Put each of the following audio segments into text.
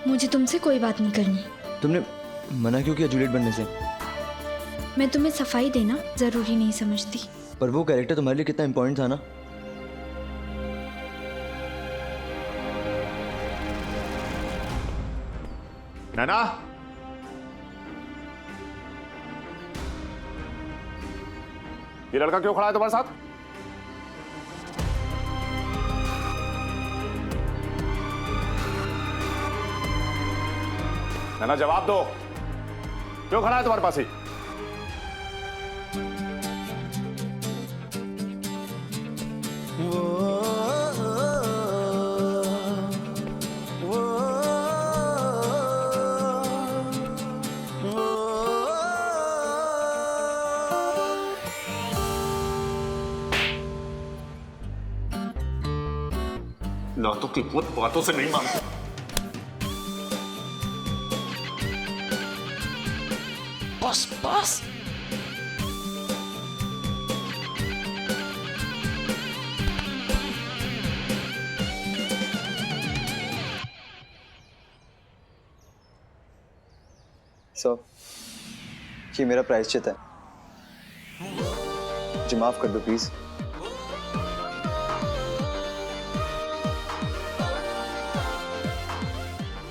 मुझे तुमसे कोई बात नहीं करनी। तुमने मना क्यों किया जूलियट बनने से? मैं तुम्हें सफाई देना जरूरी नहीं समझती। पर वो कैरेक्टर तुम्हारे लिए कितना इम्पोर्टेंट था ना। नैना, ये लड़का क्यों खड़ा है तुम्हारे साथ? नैना जवाब दो, क्यों खड़ा है तुम्हारे पास ही? लातों की बहुत बातों से नहीं मानता। बस बस। ये मेरा प्रायश्चित है, मुझे माफ कर दो प्लीज।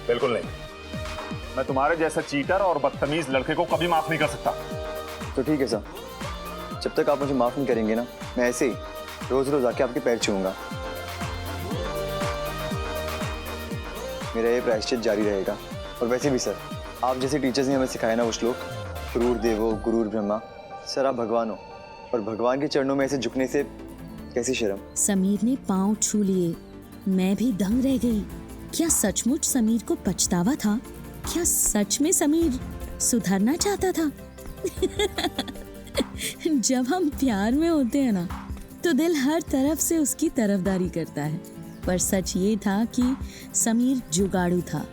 बिल्कुल नहीं, मैं तुम्हारे जैसा चीटर और बदतमीज लड़के को कभी माफ नहीं कर सकता। तो ठीक है सर, जब तक आप मुझे माफ नहीं करेंगे ना, मैं ऐसे ही रोज रोज आके आपके पैर छूऊंगा। मेरा ये प्रायश्चित जारी रहेगा। और वैसे भी सर, आप जैसे टीचर्स ने हमें सिखाया ना वो श्लोक, गुरुर देवो गुरुर ब्रह्मा, सर आप भगवान हो और भगवान के चरणों में ऐसे झुकने से कैसी शर्म। समीर ने पांव छू लिए। मैं भी दंग रह गई। क्या सचमुच समीर को पछतावा था? क्या सच में समीर सुधरना चाहता था? जब हम प्यार में होते हैं ना, तो दिल हर तरफ से उसकी तरफदारी करता है। पर सच ये था कि समीर जुगाड़ू था,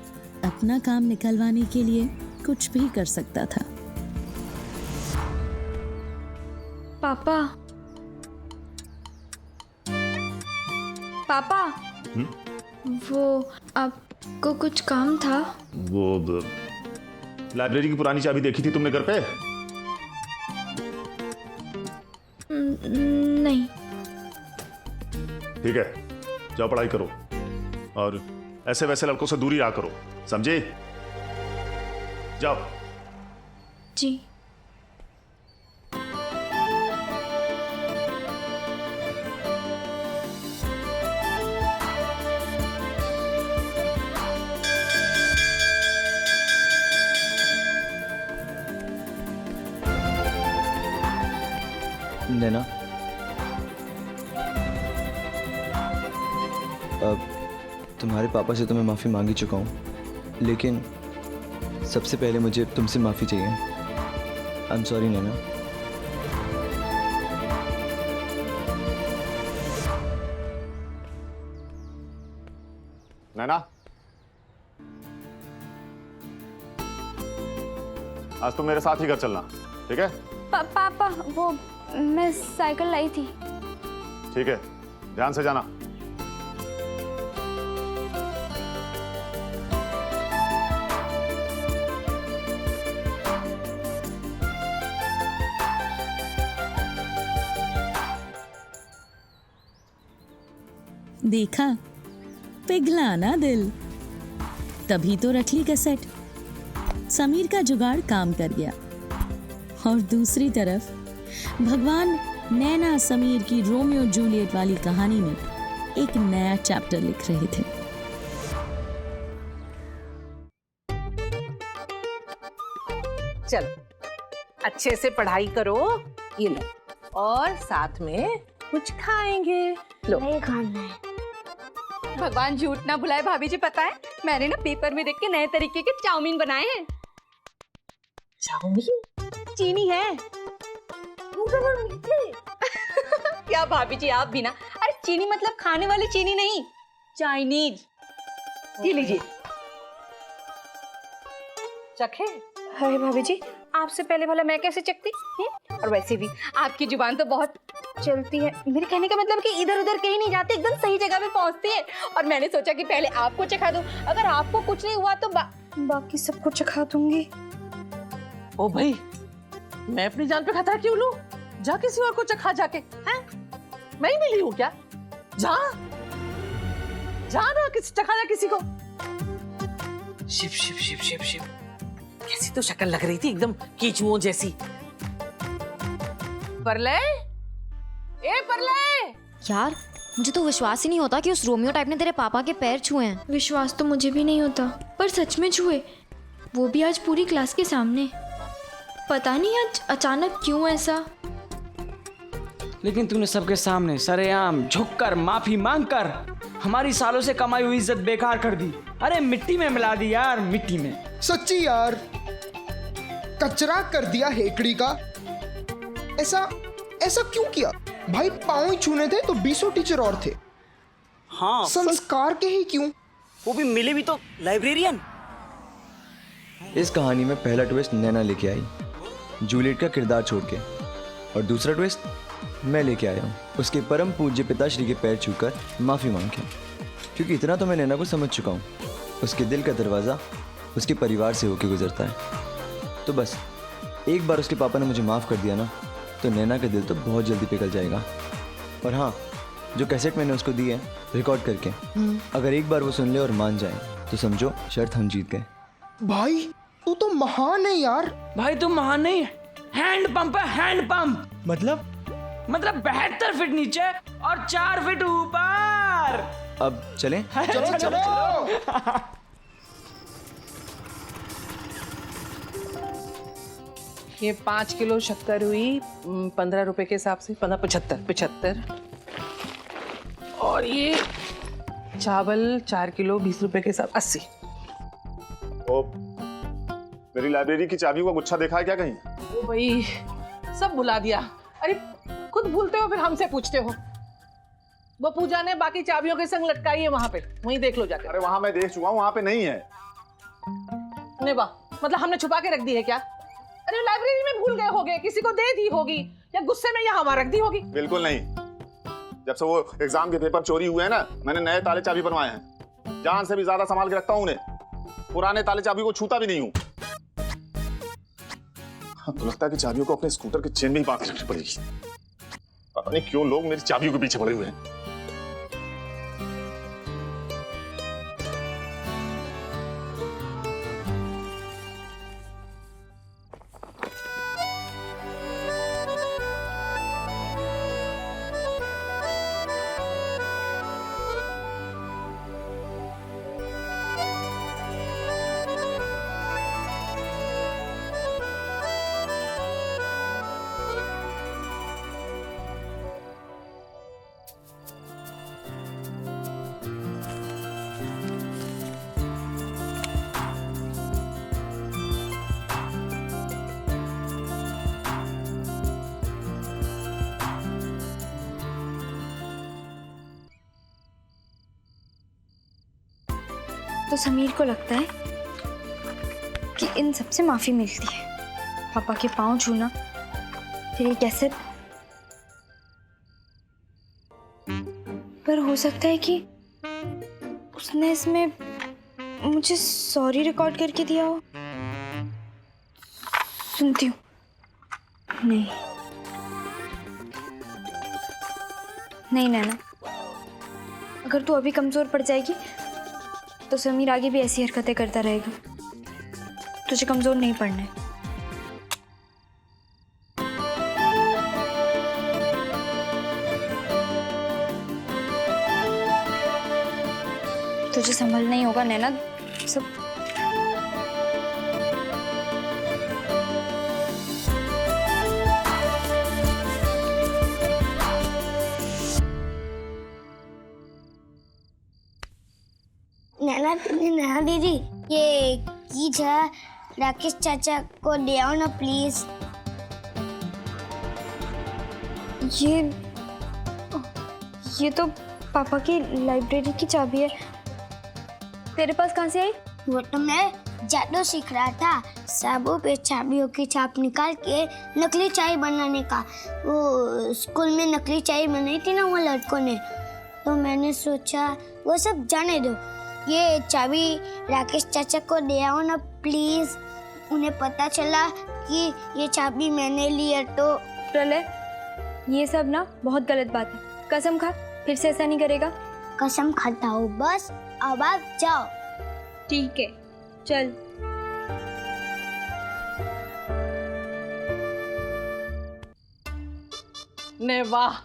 अपना काम निकलवाने के लिए कुछ भी कर सकता था। पापा, पापा, वो आपको कुछ काम था? वो लाइब्रेरी की पुरानी चाबी देखी थी तुमने घर पे? नहीं। ठीक है, जाओ पढ़ाई करो और ऐसे वैसे लड़कों से दूरी रहा करो, समझे? जाओ। जी। नैना, अब तुम्हारे पापा से तो मैं माफ़ी मांग ही चुका हूँ, लेकिन सबसे पहले मुझे तुमसे माफ़ी चाहिए। आई एम सॉरी नैना। नैना, आज तुम मेरे साथ ही घर चलना, ठीक है? पापा, वो मैं साइकिल लाई थी। ठीक है, ध्यान से जाना। देखा, पिघला ना दिल। तभी तो रख ली कैसेट। समीर का जुगाड़ काम कर गया। और दूसरी तरफ भगवान नैना समीर की रोमियो जूलियट वाली कहानी में एक नया चैप्टर लिख रहे थे। चलो अच्छे से पढ़ाई करो, ये लो, और साथ में कुछ खाएंगे। लो। नहीं खाना है। भगवान झूठ ना बुलाए भाभी जी, पता है मैंने ना पेपर में देख के नए तरीके के चाउमीन बनाए हैं। चाउमीन? चीनी है। क्या भाभी जी आप भी ना, अरे चीनी मतलब खाने वाली चीनी नहीं, चाइनीज। ये लीजिए। चखे? अरे भाभी जी, आपसे पहले भला मैं कैसे चखती? और वैसे भी आपकी जुबान तो बहुत चलती है। मेरे कहने का मतलब कि इधर उधर कहीं नहीं जाती, एकदम सही जगह पे पहुंचती है। और मैंने सोचा कि पहले आपको चखा दूं, अगर आपको कुछ नहीं हुआ तो बाकी सबको चखा दूंगी। ओ भाई, मैं अपनी जान पे खतरा क्यों लूं? जा किसी और को चखा जाके, हैं? मैं ही मिली हूं क्या? जा ना, किसी चखा जा किसी को। शिव शिव शिव शिव शिव, कैसी तो शक्ल लग रही थी, एकदम कीचुओं जैसी। परले, ए परले। यार मुझे तो विश्वास ही नहीं होता कि उस रोमियो टाइप ने तेरे पापा के पैर छुए हैं। विश्वास तो मुझे भी नहीं होता, पर सच में छुए, वो भी आज पूरी क्लास के सामने। पता नहीं आज अचानक क्यों ऐसा। लेकिन तूने सबके सामने सरेआम झुककर माफी मांगकर हमारी सालों से कमाई हुई इज्जत बेकार कर दी। अरे मिट्टी में मिला दी यार, मिट्टी में। सच्ची यार, कचरा कर दिया हेकड़ी का। ऐसा क्यों किया भाई? पाँव ही छूने थे तो 20 टीचर और थे। हाँ, संस्कार के ही क्यों? वो भी मिले भी तो लाइब्रेरियन। इस कहानी में पहला ट्विस्ट नैना लेके आई, जूलियट का किरदार छोड़ के, और दूसरा ट्विस्ट मैं लेके आया हूँ, उसके परम पूज्य पिताश्री के पैर छूकर माफ़ी मांग के। क्योंकि इतना तो मैं नैना को समझ चुका हूँ, उसके दिल का दरवाज़ा उसके परिवार से होके गुजरता है। तो बस एक बार उसके पापा ने मुझे माफ़ कर दिया ना, तो नैना का दिल तो बहुत जल्दी पिघल जाएगा। और हाँ, जो कैसेट मैंने उसको दी है रिकॉर्ड करके, अगर एक बार वो सुन ले और मान जाए तो समझो शर्त हम जीत गए। भाई तू तो महान है यार। भाई तुम महान नहीं है, हैंड पंप है, हैंड पंप। मतलब 72 फीट नीचे और 4 फीट ऊपर। अब चलें? चलो चलो। ये 5 किलो शक्कर हुई 15 रुपए के हिसाब से, 75। और ये चावल 4 किलो 20 रुपए के हिसाब 80। ओ, मेरी लाइब्रेरी की चाबियों का गुच्छा देखा है क्या कहीं? ओ भाई, सब भुला दिया। अरे खुद भूलते हो फिर हमसे पूछते हो। वो पूजा ने बाकी चाबियों के संग लटकाई है वहां पे, वहीं देख लो जाकर। अरे वहां मैं देख चुका हूँ, वहां पे नहीं है। ने वाह, मतलब हमने छुपा के रख दी है क्या? अरे लाइब्रेरी में भूल गए होगे, किसी को दे दी होगी, या गुस्से में यहाँ रख दी होगी। बिल्कुल नहीं, जब से वो एग्जाम के पेपर चोरी हुए हैं ना, मैंने नए ताले चाबी बनवाए हैं। जान से भी ज्यादा संभाल के रखता हूँ उन्हें, पुराने ताले चाबी को छूता भी नहीं हूँ। तो लगता है कि चाबियों को अपने स्कूटर के चेन में ही बांध के रखनी पड़ेगी। पता नहीं क्यों लोग मेरी चाबियों के पीछे पड़े हुए हैं। तो समीर को लगता है कि इन सबसे माफी मिलती है। पापा के पाँव छूना, फिर ये कैसे। पर हो सकता है कि उसने इसमें मुझे सॉरी रिकॉर्ड करके दिया हो। सुनती हूँ। नहीं नैना, अगर तू अभी कमजोर पड़ जाएगी तो समीर आगे भी ऐसी हरकतें करता रहेगा। तुझे कमजोर नहीं पड़ना है। तुझे संभलना ही होगा नैना। सब नैना दीदी, ये कीज है, राकेश चाचा को दे आओ ना प्लीज। ये तो पापा की लाइब्रेरी की चाबी है। तेरे पास कहाँ से आई? वो तो मैं जादू सीख रहा था, साबु पे चाबियों की छाप निकाल के नकली चाय बनाने का। वो स्कूल में नकली चाय बनाई थी ना वो लड़कों ने, तो मैंने सोचा वो सब जाने दो, ये चाबी राकेश चाचा को दे आओ ना प्लीज। उन्हें पता चला कि ये चाबी मैंने ली है तो। प्रलय, ये सब ना बहुत गलत बात है। कसम खा फिर से ऐसा नहीं करेगा। कसम खाता हूँ, बस अब आप जाओ। ठीक है, चल। ने वाह,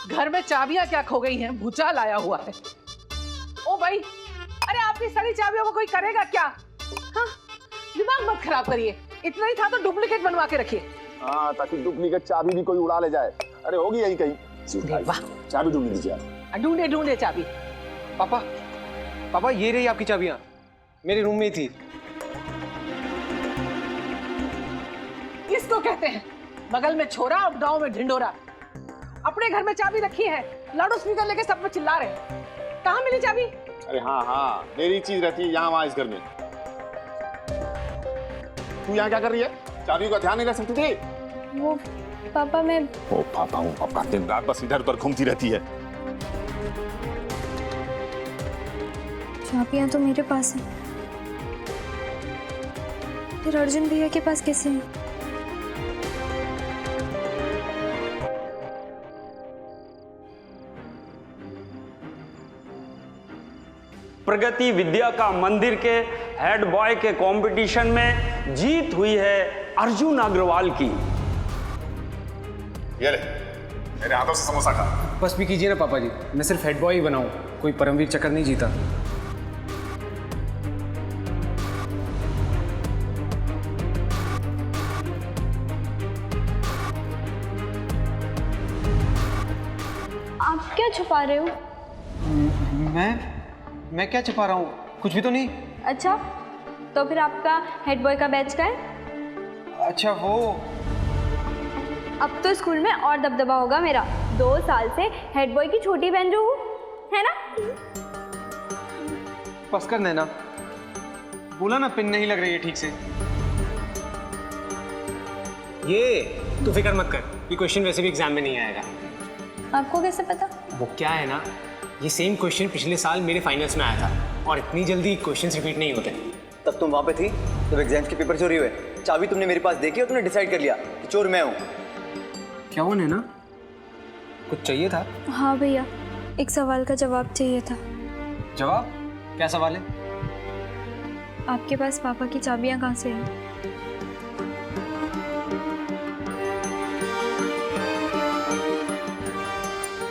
घर में चाबियां क्या खो गई हैं, भूचाल आया हुआ है। ओ भाई, अरे आपकी सारी चाबियों को कोई करेगा क्या? हाँ, दिमाग मत खराब करिए, इतना ही था तो डुप्लीकेट बनवा के रखिए। हाँ, ताकि डुप्लीकेट चाबी भी कोई उड़ा ले जाए। अरे होगी यही कहीं। वाह, चाबी ढूंढ लीजिए आप। ढूंढे चाबी। पापा, पापा ये रही आपकी चाबियां, मेरे रूम में ही थी। इसको कहते हैं बगल में छोरा और गांव में ढिंडोरा। अपने घर में चाबी रखी है, लाउड स्पीकर लेके सब में चिल्ला रहे हैं। कहाँ मिली चाबी? अरे हाँ हाँ, मेरी चीज रहती है यहाँ वहाँ इस घर में। तू यहाँ क्या कर रही है? चाबी का ध्यान नहीं रख सकती थी? वो पापा, मैं ओ पापा हूँ, पापा दिन रात बस इधर उधर घूमती रहती है। चाबियां तो मेरे पास हैं, फिर अर्जुन भैया के पास कैसे हैं? प्रगति विद्या का मंदिर के हेड बॉय के कंपटीशन में जीत हुई है अर्जुन अग्रवाल की। ये ले, मेरे हाथों से समोसा खा। बस भी कीजिए ना पापा जी, मैं सिर्फ हेड बॉय ही बनाऊं, कोई परमवीर चक्कर नहीं जीता। आप क्या छुपा रहे हो? मैं क्या छुपा रहा हूँ? कुछ भी तो नहीं। अच्छा, तो फिर आपका हेड बॉय का बैच का है? अच्छा वो, अब तो स्कूल में और दबदबा होगा मेरा। 2 साल से हेड बॉय की छोटी बहन जो हूँ, है ना? बस कर नैना, बोला ना पिन नहीं लग रही है ठीक से। ये तू फिक्र मत कर, ये क्वेश्चन वैसे भी एग्जाम में नहीं आएगा। आपको कैसे पता? वो क्या है ना, ये सेम क्वेश्चन पिछले साल मेरे फाइनल्स में आया था और इतनी जल्दी क्वेश्चंस रिपीट नहीं होते। तब तुम वहाँ पे थी जब एग्जाम्स के पेपर चोरी हुए। चाबी तुमने मेरे पास देखी और तुमने डिसाइड कर लिया कि चोर मैं हूँ। क्या वो नैना, कुछ चाहिए था? हाँ भैया, एक सवाल का जवाब चाहिए था। जवाब? क्या सवाल है? आपके पास पापा की चाबियां कहाँ से हैं?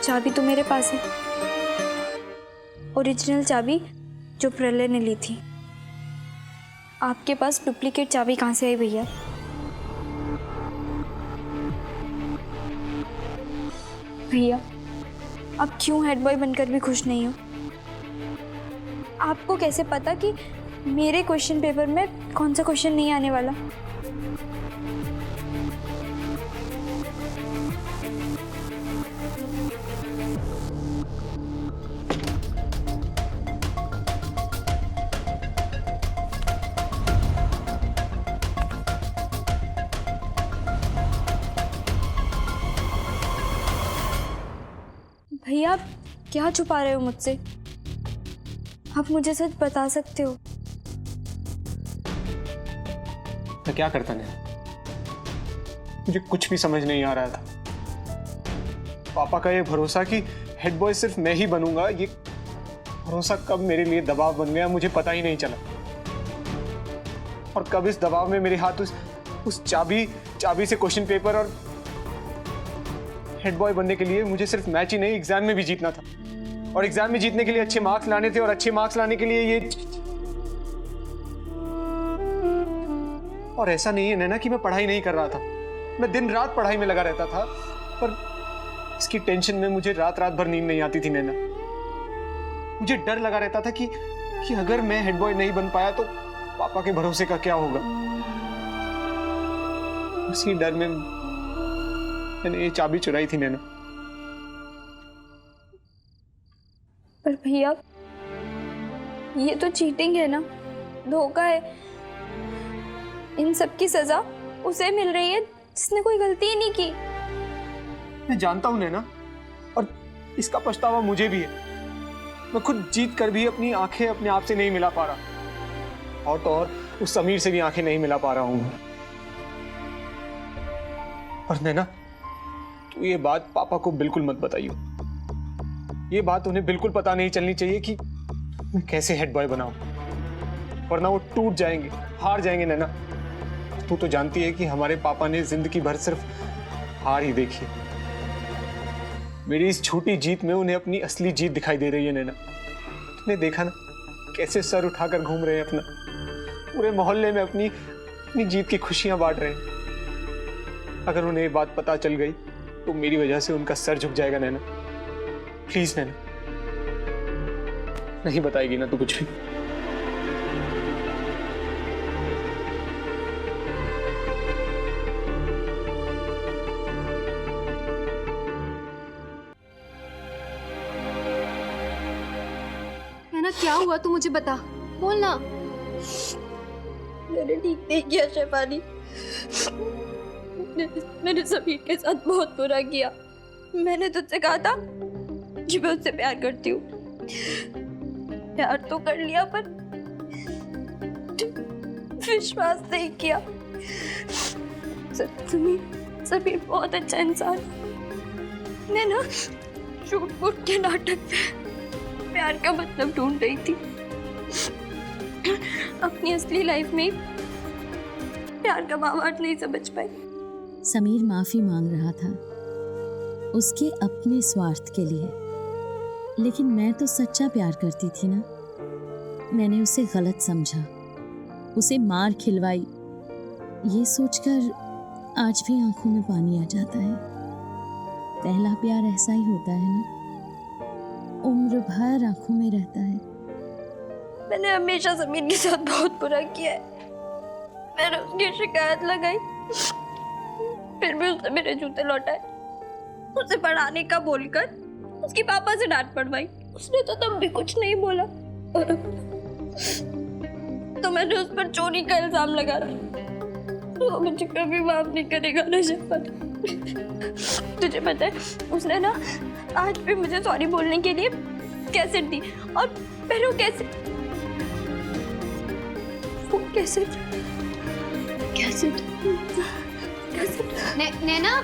चाबी तो मेरे पास है, ओरिजिनल चाबी जो प्रलय ने ली थी। आपके पास डुप्लीकेट चाबी कहाँ से आई भैया? भैया, आप क्यों हेड बॉय बनकर भी खुश नहीं हो? आपको कैसे पता कि मेरे क्वेश्चन पेपर में कौन सा क्वेश्चन नहीं आने वाला? भैया, आप क्या छुपा रहे हो मुझसे? आप मुझे सच बता सकते हो? मैं क्या करता नहीं, मुझे कुछ भी समझ नहीं आ रहा था। पापा का ये भरोसा कि हेड बॉय सिर्फ मैं ही बनूंगा, ये भरोसा कब मेरे लिए दबाव बन गया मुझे पता ही नहीं चला। और कब इस दबाव में मेरे हाथ उस चाबी से क्वेश्चन पेपर और हेड बॉय बनने के लिए मुझे सिर्फ मैच ही नहीं एग्जाम में भी जीतना था। और एग्जाम में जीतने के लिए अच्छे मार्क्स लाने थे और अच्छे मार्क्स लाने के लिए ये। और ऐसा नहीं है नैना कि मैं पढ़ाई नहीं कर रहा था, मैं दिन रात पढ़ाई में लगा रहता था, पर इसकी टेंशन में मुझे रात रात भर नींद नहीं आती थी नैना। मुझे डर लगा रहता था कि अगर मैं हेड बॉय नहीं बन पाया तो पापा के भरोसे का क्या होगा। उसी डर में मैंने ये चाबी चुराई थी नैना। पर भैया, ये तो चीटिंग है ना? धोखा है। इन सब की सजा उसे मिल रही है जिसने कोई गलती ही नहीं की। मैं जानता हूँ नैना, और इसका पछतावा मुझे भी है। मैं खुद जीत कर भी अपनी आंखें अपने आप से नहीं मिला पा रहा, और तो और उस समीर से भी आंखें नहीं मिला पा रहा हूँ। और नैना, तू ये बात पापा को बिल्कुल मत बताइयो। ये बात उन्हें बिल्कुल पता नहीं चलनी चाहिए कि मैं कैसे हेड बॉय बनाऊं, वरना वो टूट जाएंगे, हार जाएंगे। नैना, तू तो जानती है कि हमारे पापा ने जिंदगी भर सिर्फ हार ही देखी। मेरी इस छोटी जीत में उन्हें अपनी असली जीत दिखाई दे रही है। नैना, तुमने देखा ना कैसे सर उठाकर घूम रहे हैं, अपना पूरे मोहल्ले में अपनी जीत की खुशियां बांट रहे हैं। अगर उन्हें ये बात पता चल गई तो मेरी वजह से उनका सर झुक जाएगा। नैना, प्लीज नैना, नहीं बताएगी ना तू कुछ भी? नैना, क्या हुआ तू मुझे बता, बोल ना। मैंने ठीक नहीं किया शेफाली। मैंने समीर के साथ बहुत बुरा किया। मैंने तुझसे कहा था कि मैं उससे प्यार करती हूँ। प्यार तो कर लिया पर विश्वास नहीं किया। समीर बहुत अच्छा इंसान है। मैं ना झूठ मूठ के नाटक में प्यार का मतलब ढूंढ रही थी। अपनी असली लाइफ में प्यार का भावार्थ नहीं समझ पाई। समीर माफी मांग रहा था उसके अपने स्वार्थ के लिए, लेकिन मैं तो सच्चा प्यार करती थी ना। मैंने उसे गलत समझा, उसे मार खिलवाई। ये सोचकर आज भी आंखों में पानी आ जाता है। पहला प्यार ऐसा ही होता है ना, उम्र भर आंखों में रहता है। मैंने हमेशा समीर के साथ बहुत बुरा किया है। मैंने उसकी शिकायत लगाई, फिर भी उसने मेरे जूते लौटाए। उसे पढ़ाने का बोलकर उसके पापा से डांट पड़वाई। उसने तो तब भी कुछ नहीं बोला, और तो मैंने उस पर चोरी का इल्जाम लगा दिया। वो मुझे कभी माफ नहीं करेगा ना शेफाली। तुझे पता है, उसने ना आज भी मुझे सॉरी बोलने के लिए कैसेट दी, और फिर वो कैसेट नैना,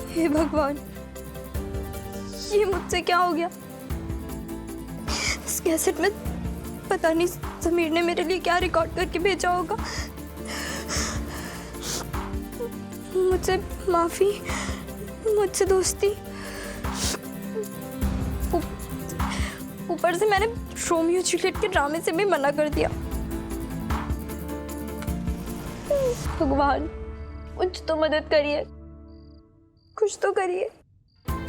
हे भगवान, ये मुझसे क्या हो गया? इस कैसेट में पता नहीं समीर ने मेरे लिए क्या रिकॉर्ड करके भेजा होगा। मुझसे माफी, मुझसे दोस्ती, ऊपर से मैंने रोमियो जूलियट के ड्रामे से भी मना कर दिया। भगवान, कुछ तो मदद करिए, कुछ तो करिए।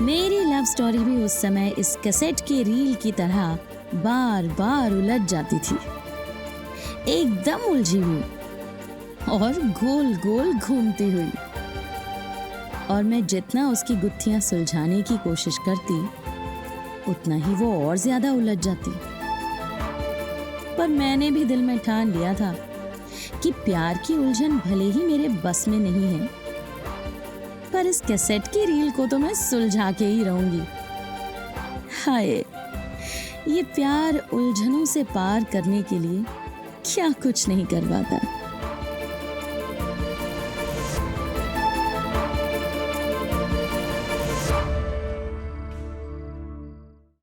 मेरी लव स्टोरी भी उस समय इस कैसेट की रील की तरह बार बार उलझ जाती थी, एकदम उलझी हुई और गोल गोल घूमती हुई। और मैं जितना उसकी गुत्थियां सुलझाने की कोशिश करती, उतना ही वो और ज्यादा उलझ जाती। पर मैंने भी दिल में ठान लिया था कि प्यार की उलझन भले ही मेरे बस में नहीं है, पर इस कैसेट की रील को तो मैं सुलझा के ही रहूंगी। हाय, ये प्यार उलझनों से पार करने के लिए क्या कुछ नहीं करवाता।